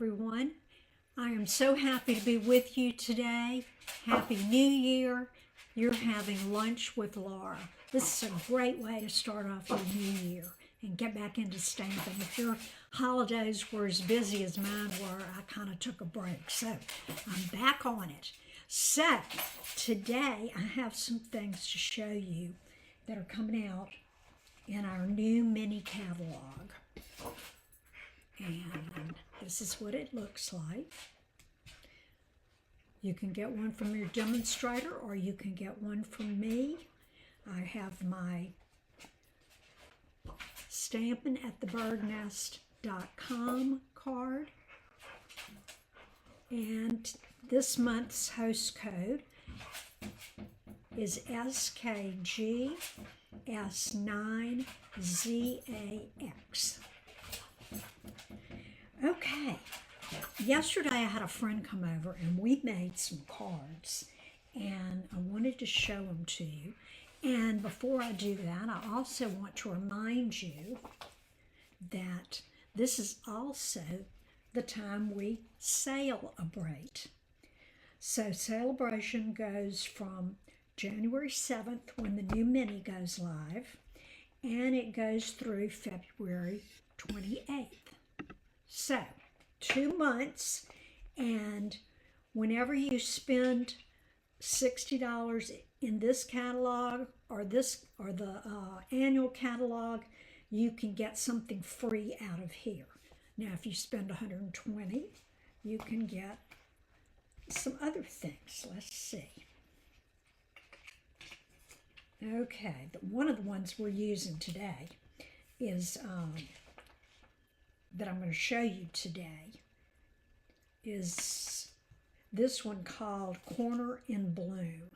everyone. I am so happy to be with you today. Happy New Year. You're having lunch with Laura. This is a great way to start off your new year and get back into stamping. If your holidays were as busy as mine were, I kind of took a break. So I'm back on it. So today I have some things to show you that are coming out in our new mini catalog. And this is what it looks like. You can get one from your demonstrator or you can get one from me. I have my Stampin' at the Birdnest.com card. And this month's host code is SKGS9ZAX. Okay, yesterday I had a friend come over and we made some cards and I wanted to show them to you. And before I do that, I also want to remind you that this is also the time we celebrate. So celebration goes from January 7th when the new mini goes live, and it goes through February 28th. So 2 months, and whenever you spend $60 in this catalog or the annual catalog, you can get something free out of here. Now, if you spend $120, you can get some other things. Let's see. Okay, one of the ones we're using today is that I'm going to show you today is this one called Corner in Bloom.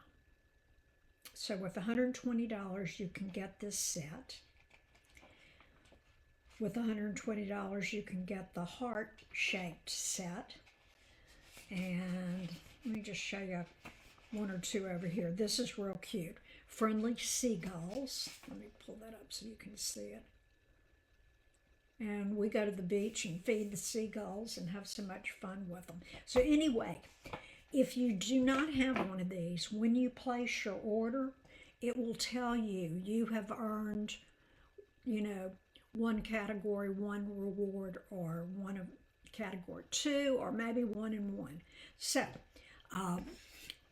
So with $120 you can get this set. With $120 you can get the heart-shaped set. And let me just show you one or two over here. This is real cute. Friendly seagulls. Let me pull that up so you can see it. And we go to the beach and feed the seagulls and have so much fun with them. So anyway, if you do not have one of these, when you place your order, it will tell you you have earned, one category 1 reward or one of category 2 or maybe 1 and 1. So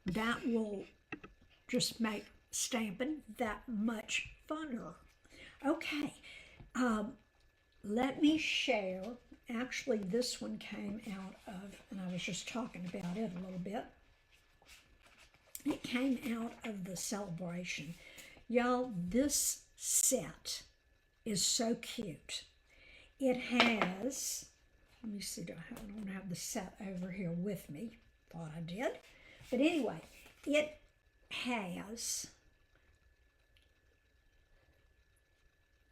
that will just make stamping that much funner. Okay. Let me share, actually this one came out of, and I was just talking about it a little bit. It came out of the celebration. Y'all, this set is so cute. It has, let me see, I don't have the set over here with me. Thought I did. But anyway, it has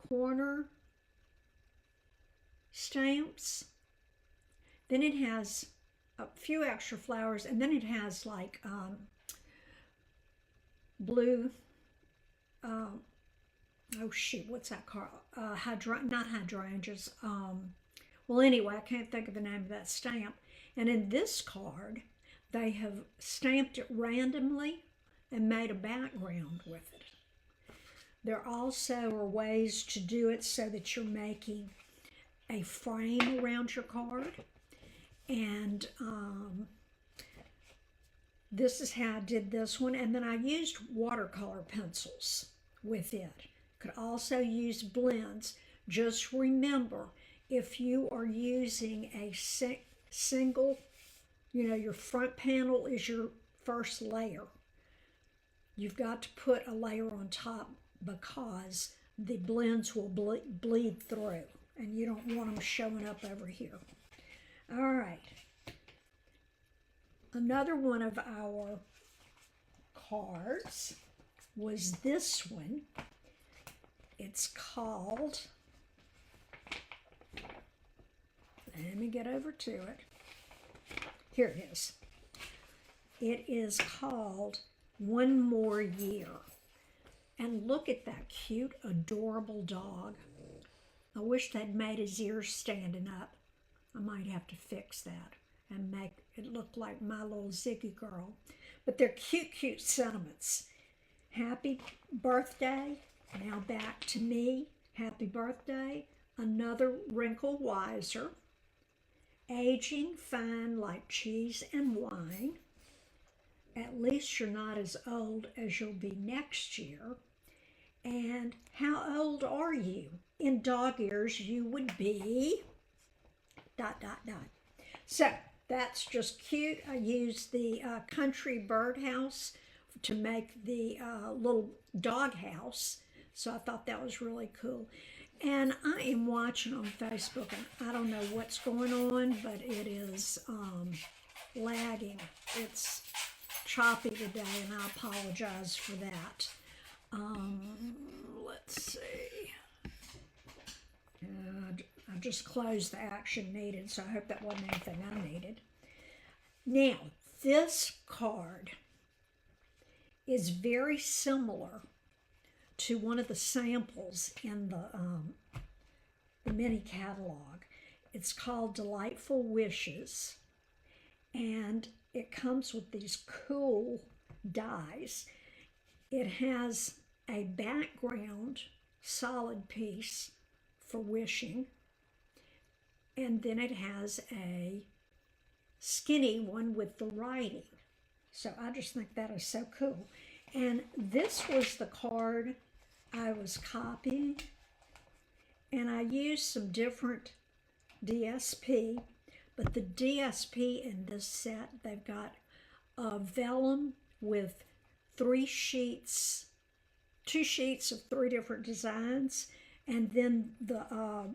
corner stamps, then it has a few extra flowers, and then it has like blue, oh shoot, what's that called? Not hydrangeas. Well, anyway, I can't think of the name of that stamp. And in this card, they have stamped it randomly and made a background with it. There also are ways to do it so that you're making a frame around your card, and this is how I did this one. And then I used watercolor pencils with it. Could also use blends. Just remember, if you are using a single, your front panel is your first layer, you've got to put a layer on top because the blends will bleed through. And you don't want them showing up over here. All right. Another one of our cards was this one. It's called, let me get over to it. Here it is. It is called One More Year. And look at that cute, adorable dog. I wish they'd made his ears standing up. I might have to fix that and make it look like my little Ziggy girl. But they're cute, cute sentiments. Happy birthday. Now back to me. Happy birthday. Another wrinkle wiser. Aging fine like cheese and wine. At least you're not as old as you'll be next year. And how old are you? In dog ears, you would be ... So that's just cute. I used the country birdhouse to make the little dog house. So I thought that was really cool. And I am watching on Facebook, and I don't know what's going on, but it is lagging. It's choppy today, and I apologize for that. Let's see. I just closed the action needed, so I hope that wasn't anything I needed. Now, this card is very similar to one of the samples in the mini catalog. It's called Delightful Wishes, and it comes with these cool dies. It has a background solid piece for wishing, and then it has a skinny one with the writing. So I just think that is so cool. And this was the card I was copying, and I used some different DSP, but the DSP in this set, they've got vellum with 2 sheets of 3 different designs, and then the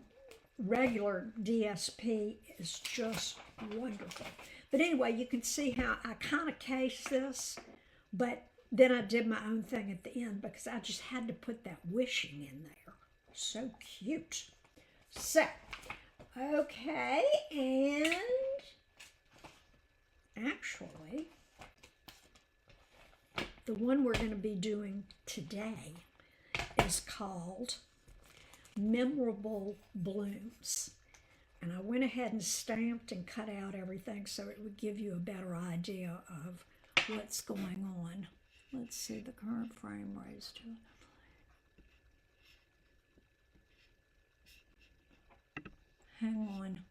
regular DSP is just wonderful. But anyway, you can see how I kind of cased this, but then I did my own thing at the end because I just had to put that wishing in there. So cute. So, okay, and actually, the one we're going to be doing today is called Memorable Blooms. And I went ahead and stamped and cut out everything so it would give you a better idea of what's going on. Let's see, the current frame raised to it. Hang on.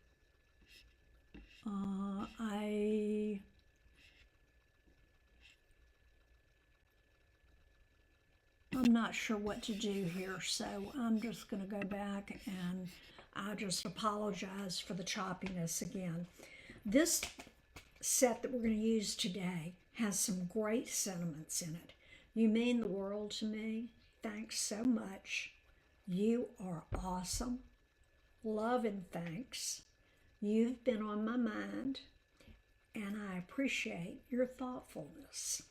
I'm not sure what to do here, so I'm just going to go back, and I just apologize for the choppiness again. This set that we're going to use today has some great sentiments in it. You mean the world to me. Thanks so much. You are awesome. Love and thanks. You've been on my mind, and I appreciate your thoughtfulness.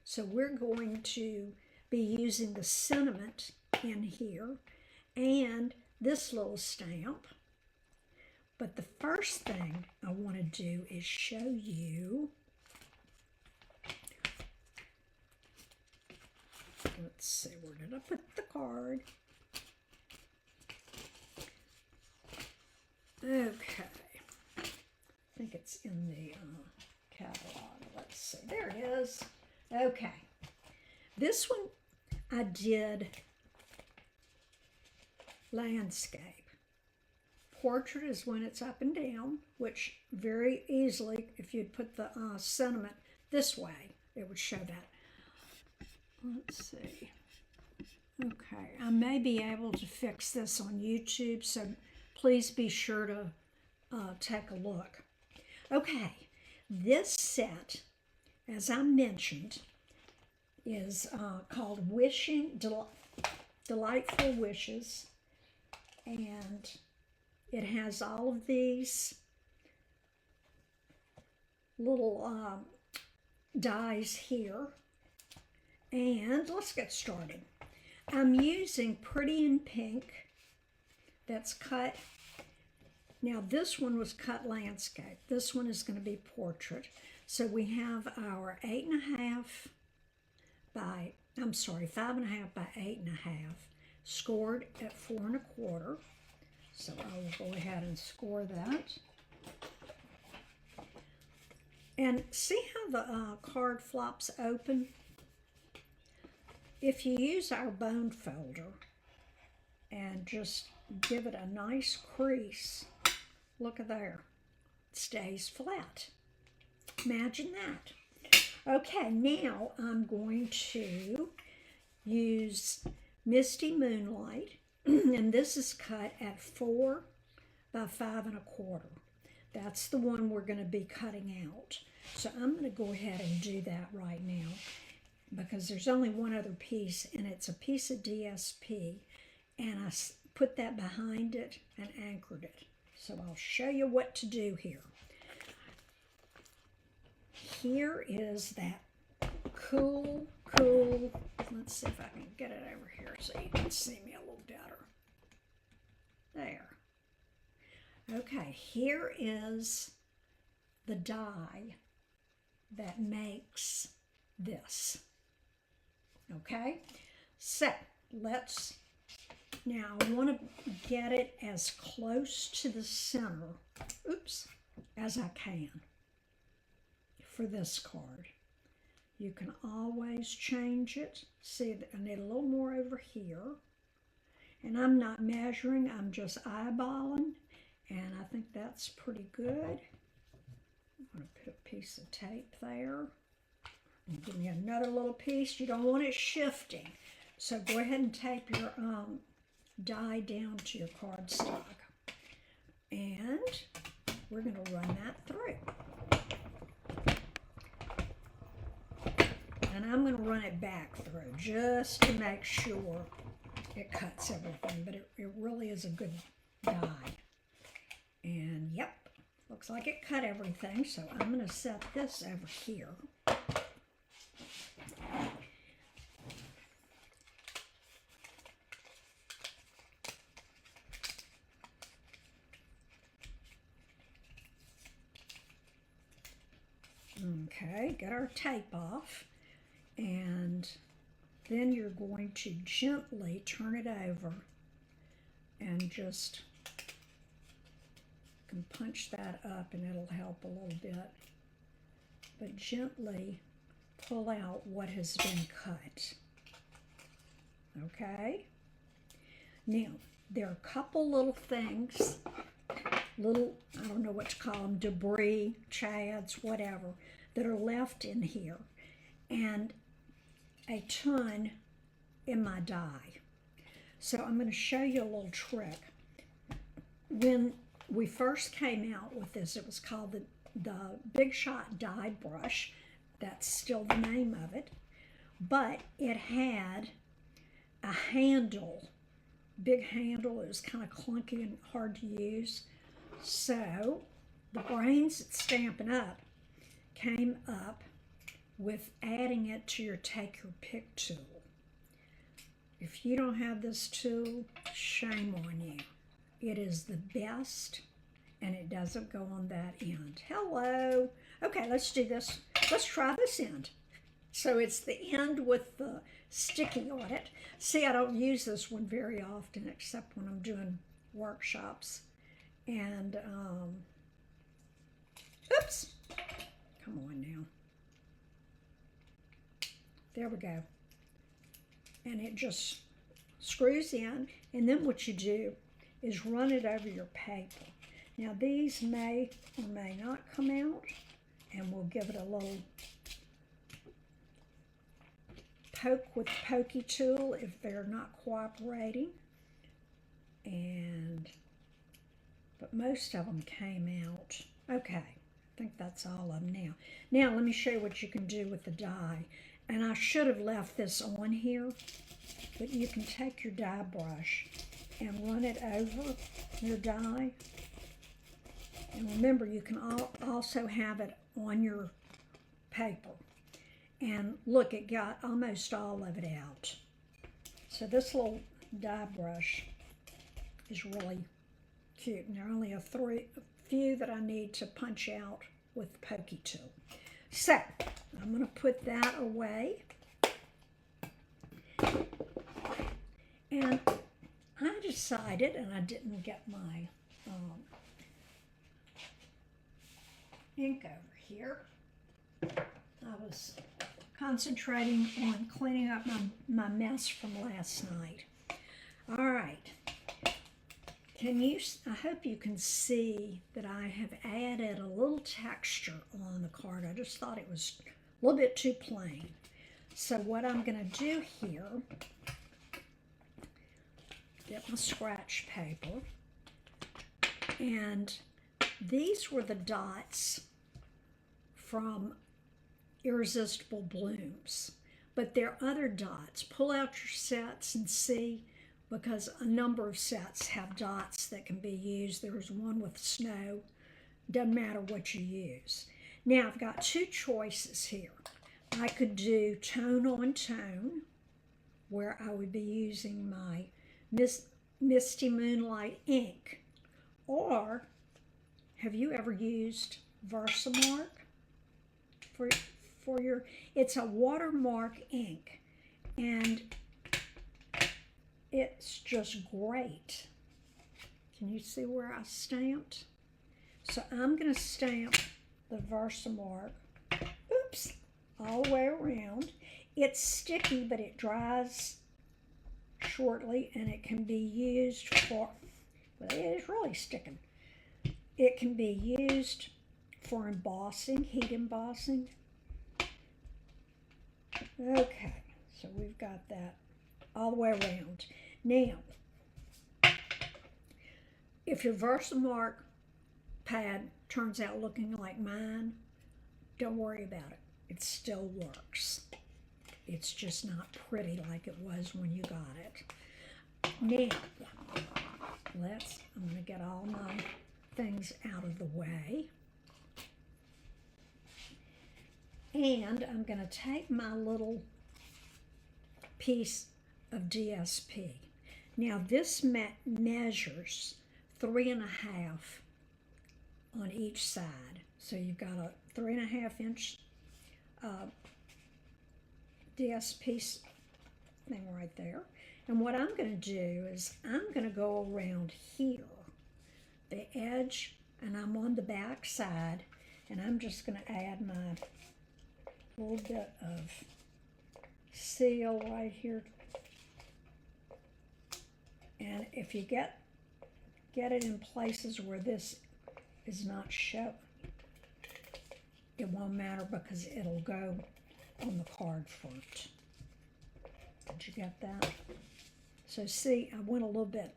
So we're going to be using the sentiment in here and this little stamp. But the first thing I want to do is show you, let's see, where did I put the card? Okay, I think it's in the catalog. Let's see, there it is. Okay, this one I did landscape. Portrait is when it's up and down, which very easily, if you'd put the sentiment this way, it would show that. Let's see. Okay, I may be able to fix this on YouTube, so please be sure to take a look. Okay, this set, as I mentioned, is called Delightful Wishes, and it has all of these little dies here, and let's get started. I'm using Pretty in Pink that's cut. Now this one was cut landscape. This one is going to be portrait. So we have our 5.5 by 8.5, scored at 4 1/4. So I will go ahead and score that. And see how the card flops open? If you use our bone folder and just give it a nice crease, look at there, it stays flat. Imagine that. Okay, now I'm going to use Misty Moonlight, and this is cut at 4 by 5 1/4. That's the one we're going to be cutting out. So I'm going to go ahead and do that right now because there's only one other piece, and it's a piece of DSP, and I put that behind it and anchored it. So I'll show you what to do here. Here is that cool, let's see if I can get it over here so you can see me a little better. There. Okay, here is the die that makes this. Okay, so now I want to get it as close to the center, as I can for this card. You can always change it. See, I need a little more over here. And I'm not measuring, I'm just eyeballing. And I think that's pretty good. I'm going to put a piece of tape there. And give me another little piece. You don't want it shifting. So go ahead and tape your die down to your cardstock. And we're going to run that through. And I'm going to run it back through just to make sure it cuts everything. But it really is a good die. And yep, looks like it cut everything. So I'm going to set this over here. Okay, get our tape off, and then you're going to gently turn it over and just can punch that up and it'll help a little bit, but gently pull out what has been cut. Okay, now there are a couple little things, I don't know what to call them, debris, chads, whatever, that are left in here, and a ton in my die. So I'm going to show you a little trick. When we first came out with this, it was called the Big Shot Die Brush. That's still the name of it. But it had a handle, big handle. It was kind of clunky and hard to use. So the brains at Stampin' Up! Came up with adding it to your Take Your Pick tool. If you don't have this tool, shame on you. It is the best, and it doesn't go on that end. Hello. Okay, let's do this. Let's try this end. So it's the end with the sticky on it. See, I don't use this one very often except when I'm doing workshops. And, oops. Come on now. There we go. And it just screws in. And then what you do is run it over your paper. Now these may or may not come out. And we'll give it a little poke with the pokey tool if they're not cooperating. But most of them came out. Okay. I think that's all of them now. Now let me show you what you can do with the die. And I should have left this on here, but you can take your die brush and run it over your die. And remember, you can also have it on your paper. And look, it got almost all of it out. So this little die brush is really cute. And there are only a few that I need to punch out with the pokey tool. So I'm going to put that away. And I decided, and I didn't get my ink over here. I was concentrating on cleaning up my mess from last night. All right. I hope you can see that I have added a little texture on the card. I just thought it was a little bit too plain. So what I'm going to do here, get my scratch paper, and these were the dots from Irresistible Blooms, but there are other dots. Pull out your sets and see, because a number of sets have dots that can be used. There's one with snow. Doesn't matter what you use. Now I've got two choices here. I could do tone on tone, where I would be using my Misty Moonlight ink. Or, have you ever used Versamark for your, it's a watermark ink, and it's just great. Can you see where I stamped? So I'm going to stamp the Versamark, oops, all the way around. It's sticky, but it dries shortly, and it can be used for, well, it is really sticking. It can be used for embossing, heat embossing. Okay, so we've got that all the way around. Now, if your Versamark pad turns out looking like mine, don't worry about it. It still works. It's just not pretty like it was when you got it. Now, I'm going to get all my things out of the way. And I'm going to take my little piece of DSP. Now this measures 3.5 on each side. So you've got a 3.5 inch DSP thing right there. And what I'm going to do is I'm going to go around here, the edge, and I'm on the back side, and I'm just going to add my little bit of seal right here. And if you get it in places where this is not showing, it won't matter because it'll go on the card front. Did you get that? So see, I went a little bit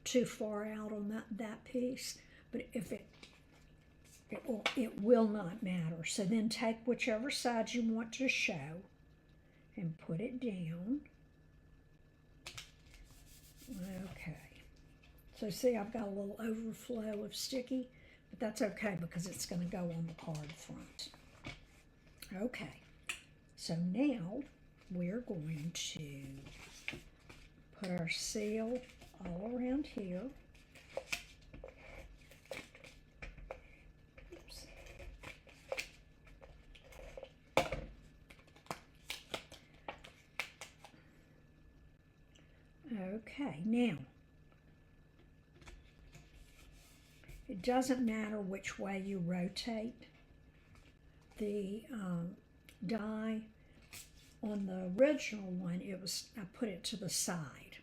too far out on that piece, but if it will not matter. So then take whichever side you want to show and put it down. Okay. So see, I've got a little overflow of sticky, but that's okay because it's going to go on the card front. Okay. So now we're going to put our seal all around here. Oops. Okay, now it doesn't matter which way you rotate the die. On the original one, I put it to the side.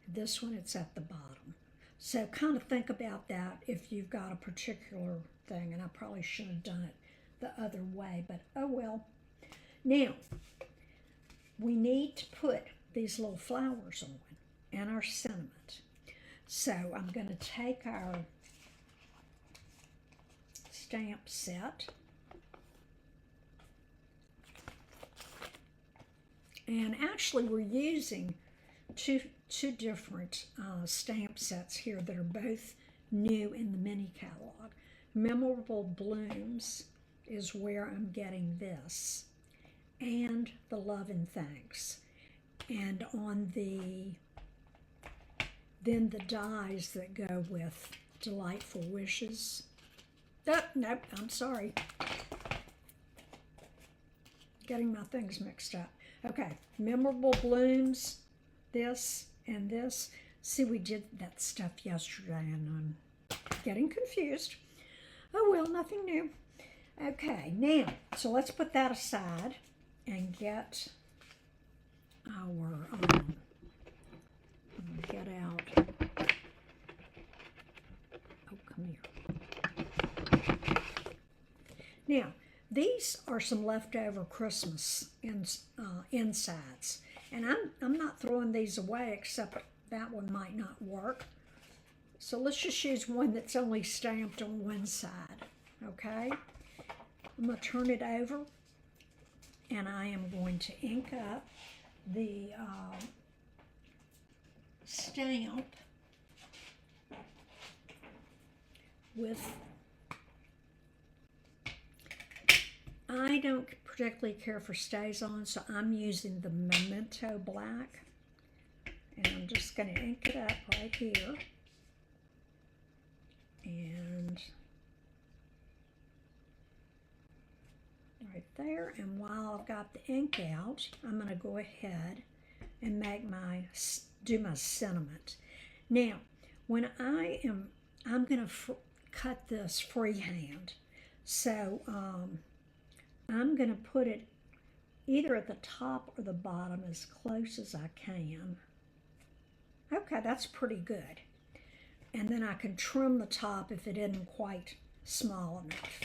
This one, it's at the bottom. So kind of think about that if you've got a particular thing, and I probably should have done it the other way, but oh well. Now, we need to put these little flowers on and our sentiment. So I'm going to take our stamp set, and actually we're using two different stamp sets here that are both new in the mini catalog. Memorable Blooms is where I'm getting this, and the Love and Thanks. And on then the dies that go with Delightful Wishes. Oh, nope, I'm sorry. Getting my things mixed up. Okay, Memorable Blooms, this and this. See, we did that stuff yesterday and I'm getting confused. Oh well, nothing new. Okay, now, so let's put that aside and get our, get out, oh, come here. Now, these are some leftover Christmas insides, and I'm not throwing these away, except that one might not work. So let's just use one that's only stamped on one side, okay? I'm going to turn it over, and I am going to ink up the stamp with, I don't particularly care for StazOn, so I'm using the Memento Black, and I'm just going to ink it up right here, and right there. And while I've got the ink out, I'm going to go ahead and make do my sentiment. Now, when I'm going to cut this freehand, so I'm going to put it either at the top or the bottom as close as I can. Okay, that's pretty good. And then I can trim the top if it isn't quite small enough.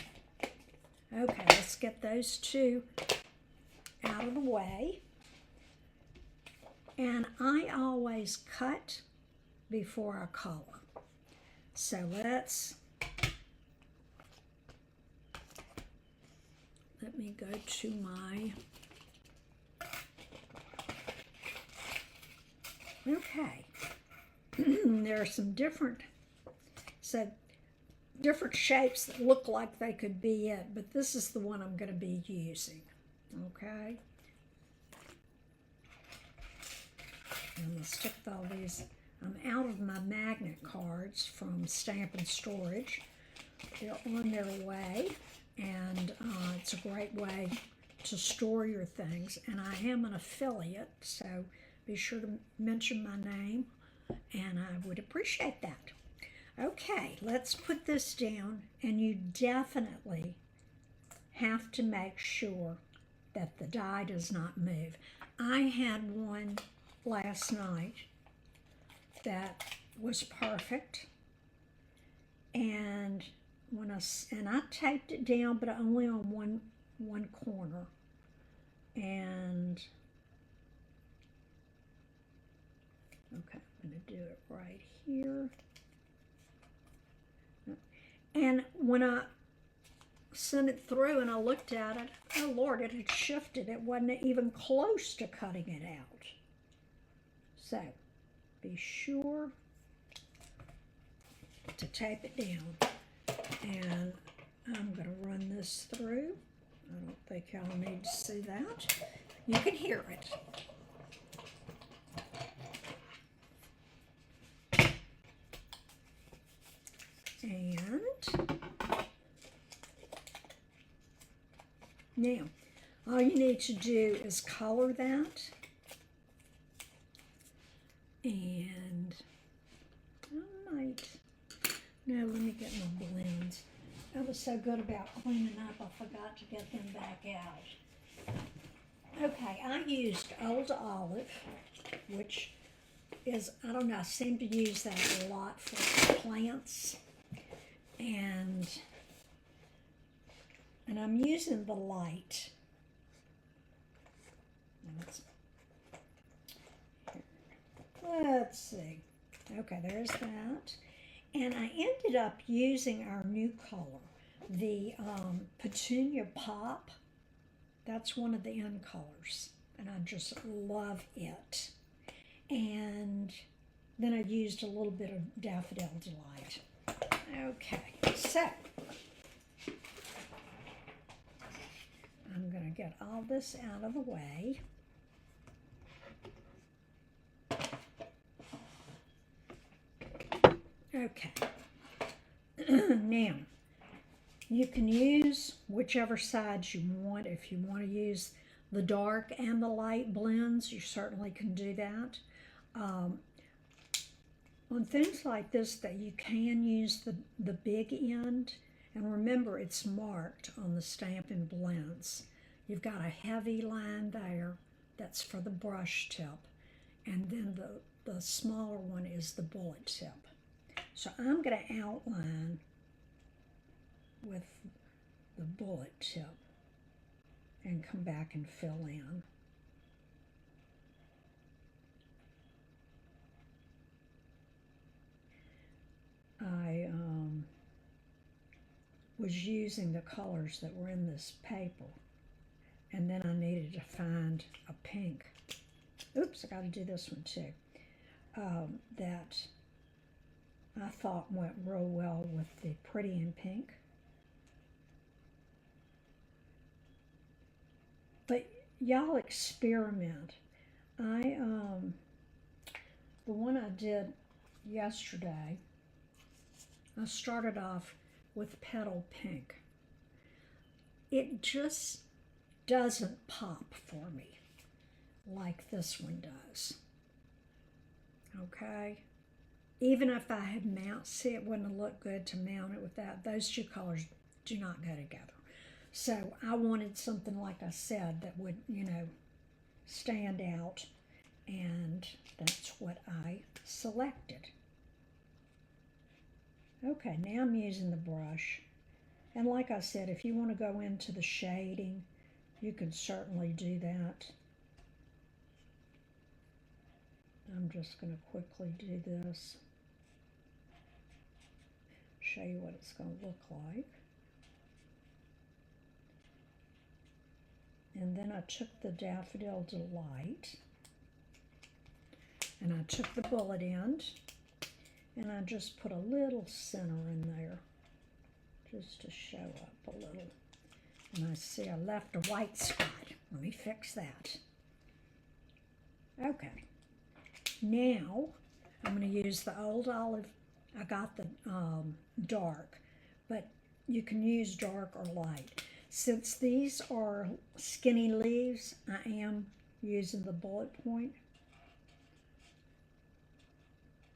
Okay, let's get those two out of the way. And I always cut before I color. So let me go to my, okay. There are some different shapes that look like they could be it, but this is the one I'm going to be using, okay? I'm going to stick all these, I'm out of my magnet cards from Stampin' Storage. They're on their way, and it's a great way to store your things, and I am an affiliate, so be sure to mention my name, and I would appreciate that. Okay, let's put this down, and you definitely have to make sure that the die does not move. I had one last night that was perfect, and I taped it down, but only on one corner, and okay, I'm going to do it right here. And when I sent it through and I looked at it, oh Lord, it had shifted. It wasn't even close to cutting it out. So be sure to tape it down. And I'm going to run this through. I don't think y'all need to see that. You can hear it. And now, all you need to do is color that. And I might, no, let me get my blends. I was so good about cleaning up, I forgot to get them back out. Okay, I used Old Olive, which is, I don't know, I seem to use that a lot for plants. And I'm using the light. Let's see. Okay, there's that. And I ended up using our new color, the Petunia Pop. That's one of the end colors, and I just love it. And then I used a little bit of Daffodil Delight. Okay, so I'm going to get all this out of the way. Okay, now you can use whichever sides you want. If you want to use the dark and the light blends, you certainly can do that. On things like this that you can use the big end, and remember it's marked on the Stampin' Blends. You've got a heavy line there that's for the brush tip, and then the smaller one is the bullet tip. So I'm going to outline with the bullet tip and come back and fill in. I was using the colors that were in this paper, and then I needed to find a pink. Oops, I got to do this one too. That I thought went real well with the Pretty in Pink. But y'all experiment. The one I did yesterday, I started off with Petal Pink. It just doesn't pop for me like this one does. Okay? Even if I had see, it wouldn't look good to mount it with that. Those two colors do not go together. So I wanted something, like I said, that would, stand out, and that's what I selected. Okay, now I'm using the brush. And like I said, if you want to go into the shading, you can certainly do that. I'm just going to quickly do this, show you what it's going to look like. And then I took the Daffodil Delight, and I took the bullet end, and I just put a little center in there, just to show up a little. And I see I left a white spot. Let me fix that. Okay. Now, I'm going to use the Old Olive. I got the dark, but you can use dark or light. Since these are skinny leaves, I am using the bullet point.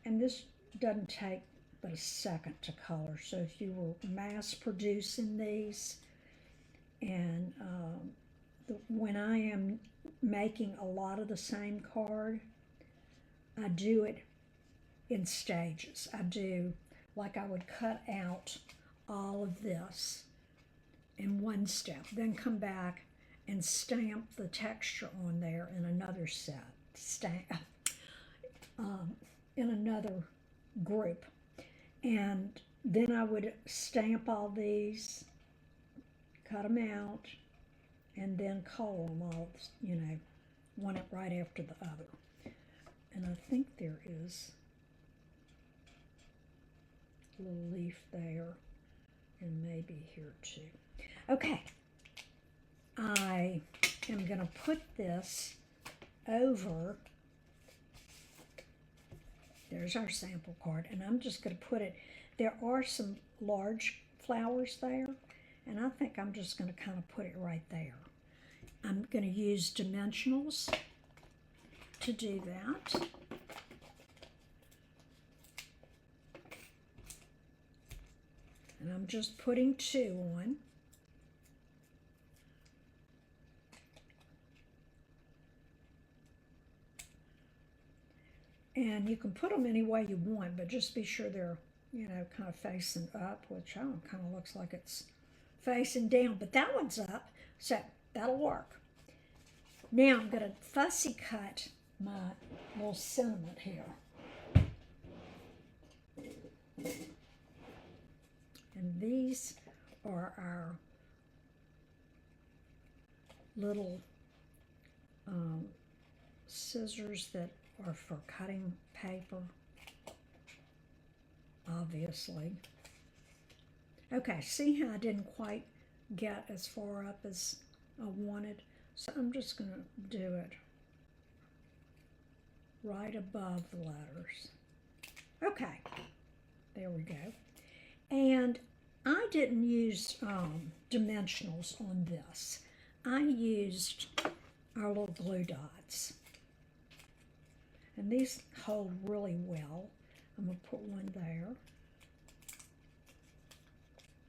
And this doesn't take but a second to color. So if you were mass producing these, and when I am making a lot of the same card, I do it in stages. I do, like I would cut out all of this in one step, then come back and stamp the texture on there in another in another group. And then I would stamp all these, cut them out, and then color them all, one right after the other. And I think there is a little leaf there, and maybe here too. Okay, I am going to put this over, there's our sample card, and I'm just going to put it, there are some large flowers there, and I think I'm just going to kind of put it right there. I'm going to use dimensionals to do that. And I'm just putting 2 on. And you can put them any way you want, but just be sure they're, kind of facing up, which I don't, kind of looks like it's facing down, but that one's up, so that'll work. Now I'm going to fussy cut my little sentiment here. And these are our little scissors that are for cutting paper, obviously. Okay, see how I didn't quite get as far up as I wanted? So I'm just going to do it right above the letters. Okay, there we go. And I didn't use dimensionals on this. I used our little glue dots. And these hold really well. I'm going to put one there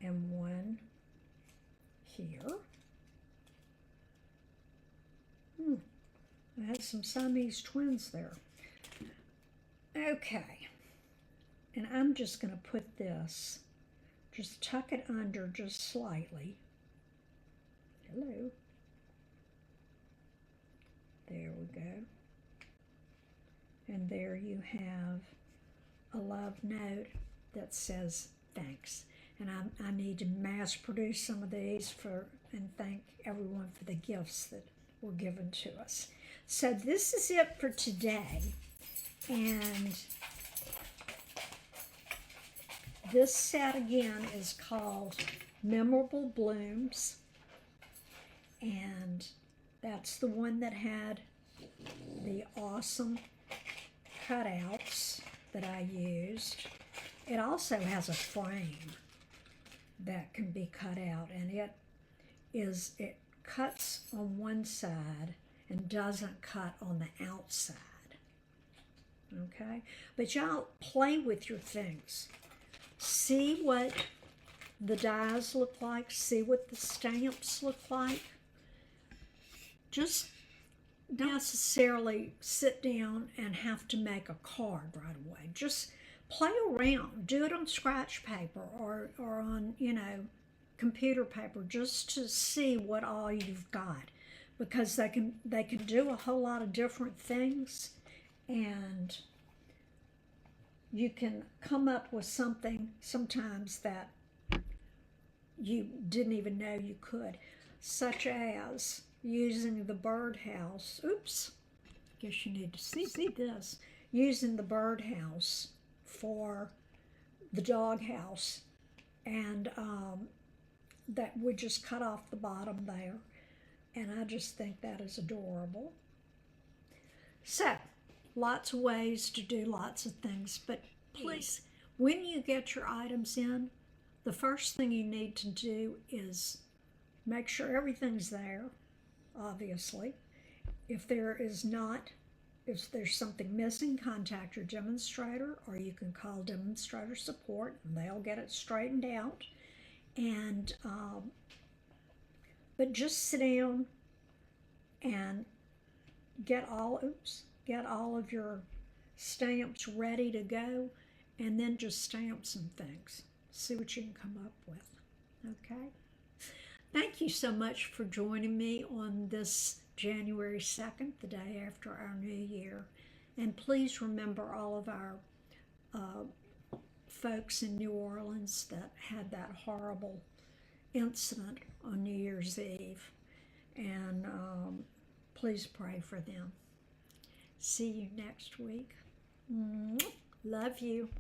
and one here. I had some Siamese twins there. Okay, and I'm just going to put this, just tuck it under just slightly. Hello. There we go. And there you have a love note that says thanks. And I need to mass produce some of these and thank everyone for the gifts that were given to us. So this is it for today. And this set again is called Memorable Blooms. And that's the one that had the awesome cutouts that I used. It also has a frame that can be cut out, and it cuts on one side and doesn't cut on the outside. Okay? But y'all play with your things. See what the dies look like. See what the stamps look like. Just don't necessarily sit down and have to make a card right away. Just play around. Do it on scratch paper or on, computer paper, just to see what all you've got, because they can do a whole lot of different things, and you can come up with something sometimes that you didn't even know you could, such as using the birdhouse. Oops, guess you need to see this. Using the birdhouse for the doghouse, and that would just cut off the bottom there, and I just think that is adorable. So, lots of ways to do lots of things, but please, when you get your items in, the first thing you need to do is make sure everything's there, obviously. If there's something missing, contact your demonstrator, or you can call demonstrator support and they'll get it straightened out. And but just sit down and get all of your stamps ready to go, and then just stamp some things. See what you can come up with. Okay? Thank you so much for joining me on this January 2nd, the day after our New Year. And please remember all of our folks in New Orleans that had that horrible incident on New Year's Eve. And please pray for them. See you next week. Love you.